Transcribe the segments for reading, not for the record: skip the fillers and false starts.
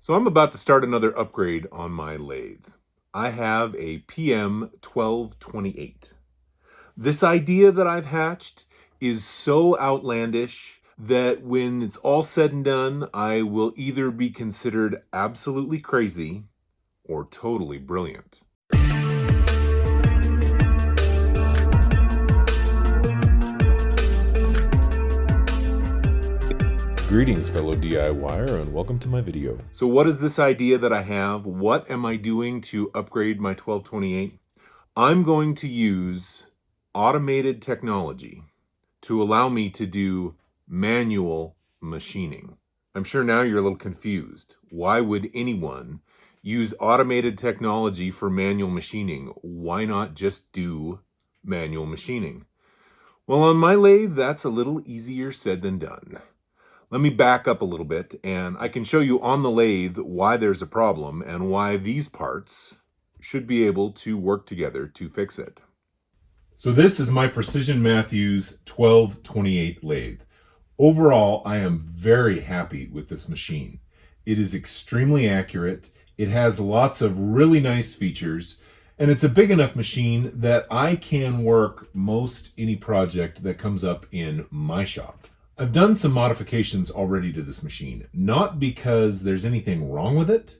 So I'm about to start another upgrade on my lathe. I have a PM1228. This idea that I've hatched is so outlandish that when it's all said and done, I will either be considered absolutely crazy or totally brilliant. Greetings, fellow DIYer, and welcome to my video. So what is this idea that I have? What am I doing to upgrade my 1228? I'm going to use automated technology to allow me to do manual machining. I'm sure now you're a little confused. Why would anyone use automated technology for manual machining? Why not just do manual machining? Well, on my lathe, that's a little easier said than done. Let me back up a little bit, and I can show you on the lathe why there's a problem and why these parts should be able to work together to fix it. So this is my Precision Matthews 1228 lathe. Overall, I am very happy with this machine. It is extremely accurate, it has lots of really nice features, and it's a big enough machine that I can work most any project that comes up in my shop. I've done some modifications already to this machine, not because there's anything wrong with it,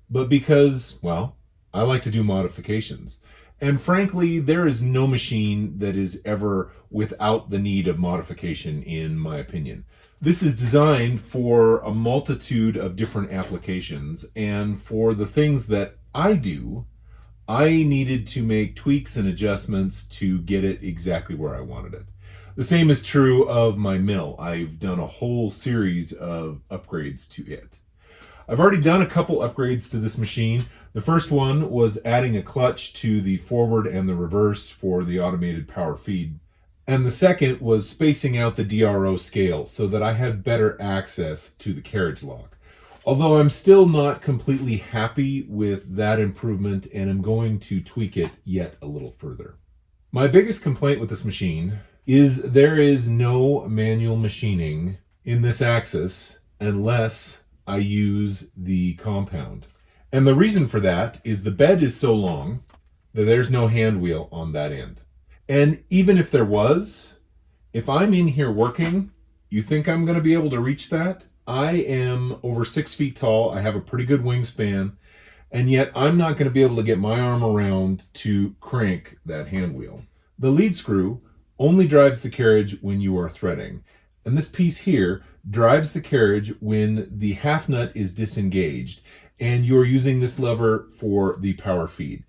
but because, well, I like to do modifications. And frankly, there is no machine that is ever without the need of modification, in my opinion. This is designed for a multitude of different applications, and for the things that I do, I needed to make tweaks and adjustments to get it exactly where I wanted it. The same is true of my mill. I've done a whole series of upgrades to it. I've already done a couple upgrades to this machine. The first one was adding a clutch to the forward and the reverse for the automated power feed. And the second was spacing out the DRO scale so that I had better access to the carriage lock. Although I'm still not completely happy with that improvement, and I'm going to tweak it yet a little further. My biggest complaint with this machine is there is no manual machining in this axis unless I use the compound. And the reason for that is the bed is so long that there's no hand wheel on that end. And even if there was, if I'm in here working, you think I'm going to be able to reach that? I am over 6 feet tall, I have a pretty good wingspan, and yet I'm not going to be able to get my arm around to crank that hand wheel. The lead screw only drives the carriage when you are threading. And this piece here drives the carriage when the half nut is disengaged and you're using this lever for the power feed.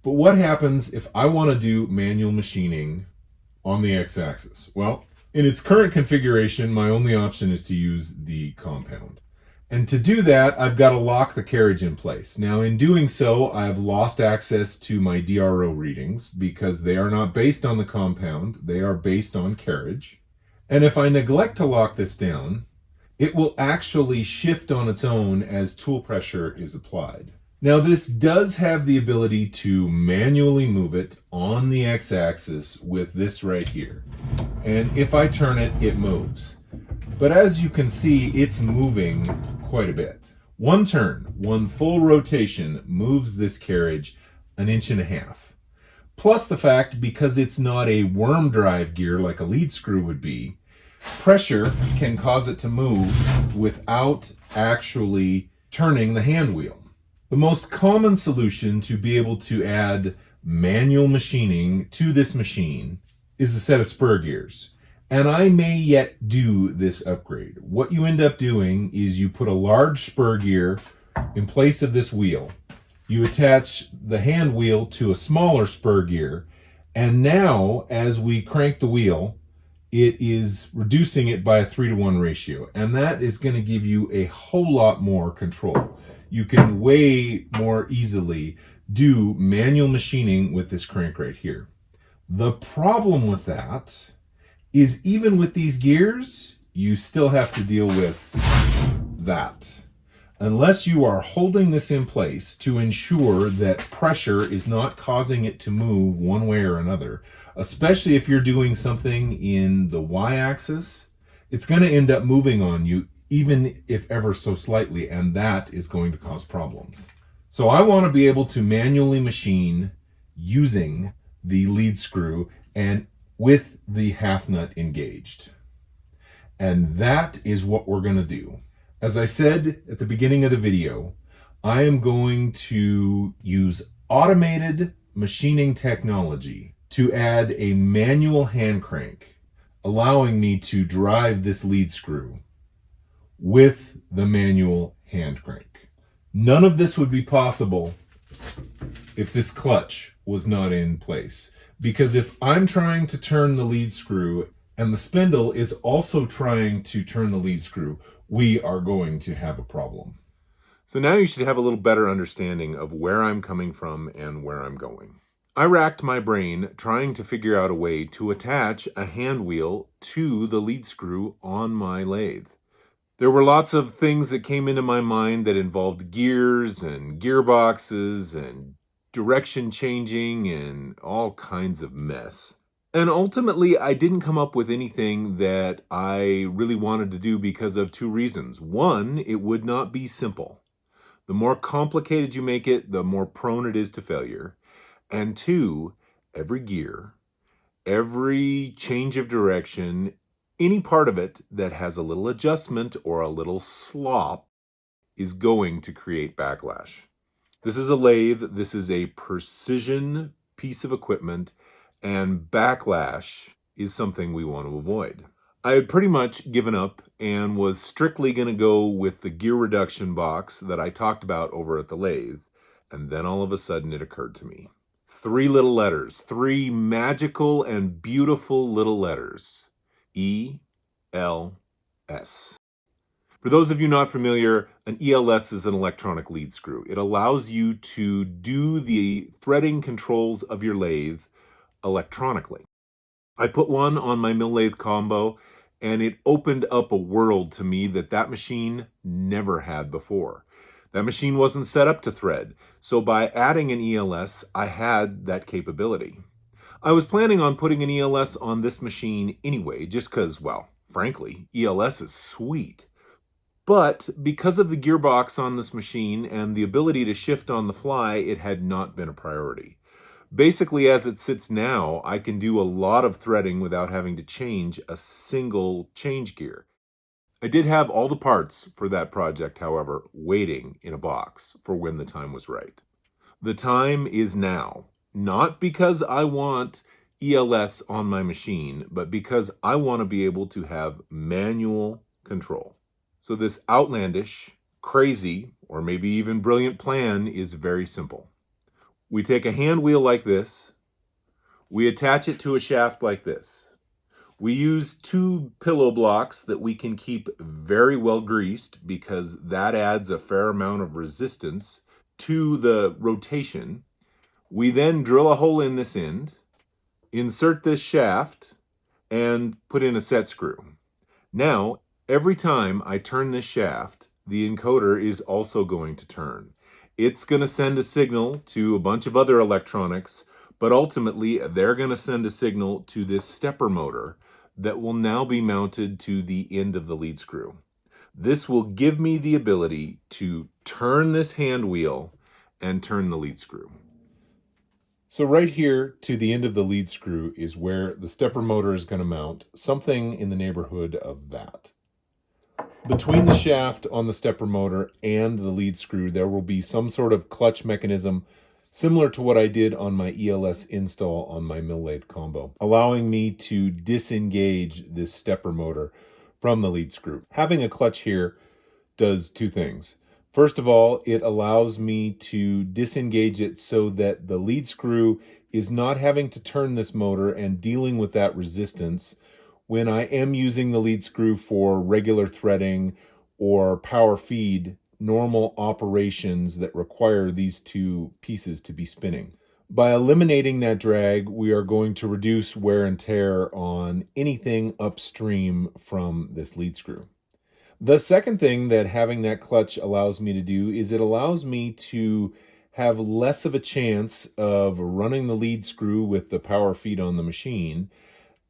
But what happens if I want to do manual machining on the x-axis? Well, in its current configuration, my only option is to use the compound. And to do that, I've got to lock the carriage in place. Now, in doing so, I've lost access to my DRO readings because they are not based on the compound, they are based on carriage. And if I neglect to lock this down, it will actually shift on its own as tool pressure is applied. Now, this does have the ability to manually move it on the x-axis with this right here. And if I turn it, it moves. But as you can see, it's moving quite a bit. One turn, one full rotation moves this carriage 1.5 inches. Plus the fact, because it's not a worm drive gear like a lead screw would be, pressure can cause it to move without actually turning the hand wheel. The most common solution to be able to add manual machining to this machine is a set of spur gears. And I may yet do this upgrade. What you end up doing is you put a large spur gear in place of this wheel. You attach the hand wheel to a smaller spur gear. And now, as we crank the wheel, it is reducing it by a 3-to-1 ratio. And that is going to give you a whole lot more control. You can way more easily do manual machining with this crank right here. The problem with that is even with these gears, you still have to deal with that. Unless you are holding this in place to ensure that pressure is not causing it to move one way or another, especially if you're doing something in the y-axis, it's going to end up moving on you even if ever so slightly, and that is going to cause problems. So I want to be able to manually machine using the lead screw and with the half nut engaged. And that is what we're going to do. As I said at the beginning of the video, I am going to use automated machining technology to add a manual hand crank, allowing me to drive this lead screw with the manual hand crank. None of this would be possible if this clutch was not in place. Because if I'm trying to turn the lead screw and the spindle is also trying to turn the lead screw, we are going to have a problem. So now you should have a little better understanding of where I'm coming from and where I'm going. I racked my brain trying to figure out a way to attach a hand wheel to the lead screw on my lathe. There were lots of things that came into my mind that involved gears and gearboxes and direction changing and all kinds of mess. And ultimately, I didn't come up with anything that I really wanted to do because of two reasons. One, it would not be simple. The more complicated you make it, the more prone it is to failure. And two, every gear, every change of direction, any part of it that has a little adjustment or a little slop is going to create backlash. This is a lathe, this is a precision piece of equipment, and backlash is something we want to avoid. I had pretty much given up and was strictly going to go with the gear reduction box that I talked about over at the lathe, and then all of a sudden it occurred to me. 3 little letters, 3 magical and beautiful little letters. ELS. For those of you not familiar, an ELS is an electronic lead screw. It allows you to do the threading controls of your lathe electronically. I put one on my mill lathe combo, and it opened up a world to me that machine never had before. That machine wasn't set up to thread, so by adding an ELS, I had that capability. I was planning on putting an ELS on this machine anyway, just because, well, frankly, ELS is sweet. But because of the gearbox on this machine and the ability to shift on the fly, it had not been a priority. Basically, as it sits now, I can do a lot of threading without having to change a single change gear. I did have all the parts for that project, however, waiting in a box for when the time was right. The time is now, not because I want ELS on my machine, but because I want to be able to have manual control. So this outlandish, crazy, or maybe even brilliant plan is very simple. We take a hand wheel like this, we attach it to a shaft like this. We use 2 pillow blocks that we can keep very well greased because that adds a fair amount of resistance to the rotation. We then drill a hole in this end, insert this shaft, and put in a set screw. Now, every time I turn this shaft, the encoder is also going to turn. It's going to send a signal to a bunch of other electronics, but ultimately they're going to send a signal to this stepper motor that will now be mounted to the end of the lead screw. This will give me the ability to turn this hand wheel and turn the lead screw. So right here to the end of the lead screw is where the stepper motor is going to mount, something in the neighborhood of that. Between the shaft on the stepper motor and the lead screw, there will be some sort of clutch mechanism similar to what I did on my ELS install on my mill lathe combo, allowing me to disengage this stepper motor from the lead screw. Having a clutch here does 2 things. First of all, it allows me to disengage it so that the lead screw is not having to turn this motor and dealing with that resistance when I am using the lead screw for regular threading or power feed, normal operations that require these 2 pieces to be spinning. By eliminating that drag, we are going to reduce wear and tear on anything upstream from this lead screw. The second thing that having that clutch allows me to do is it allows me to have less of a chance of running the lead screw with the power feed on the machine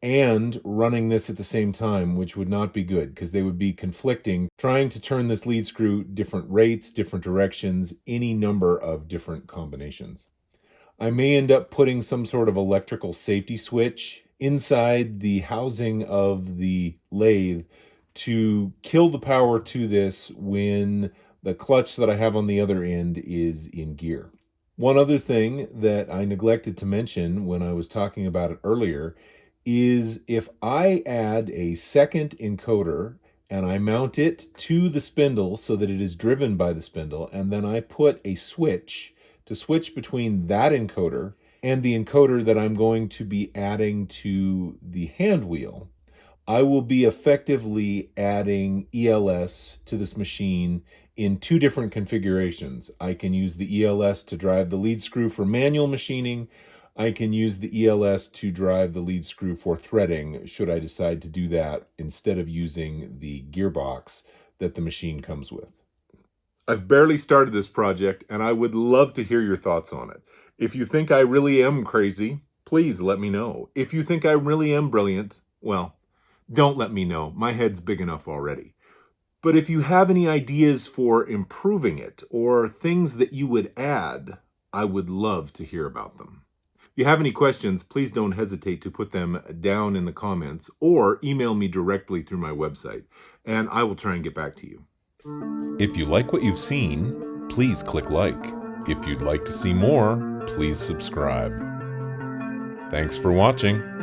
and running this at the same time, which would not be good because they would be conflicting, trying to turn this lead screw different rates, different directions, any number of different combinations. I may end up putting some sort of electrical safety switch inside the housing of the lathe to kill the power to this when the clutch that I have on the other end is in gear. One other thing that I neglected to mention when I was talking about it earlier is if I add a second encoder and I mount it to the spindle so that it is driven by the spindle, and then I put a switch to switch between that encoder and the encoder that I'm going to be adding to the hand wheel, I will be effectively adding ELS to this machine in two different configurations. I can use the ELS to drive the lead screw for manual machining. I can use the ELS to drive the lead screw for threading, should I decide to do that instead of using the gearbox that the machine comes with. I've barely started this project, and I would love to hear your thoughts on it. If you think I really am crazy, please let me know. If you think I really am brilliant, well, don't let me know. My head's big enough already. But if you have any ideas for improving it or things that you would add, I would love to hear about them. If you have any questions, please don't hesitate to put them down in the comments or email me directly through my website, and I will try and get back to you. If you like what you've seen, please click like. If you'd like to see more, please subscribe. Thanks for watching.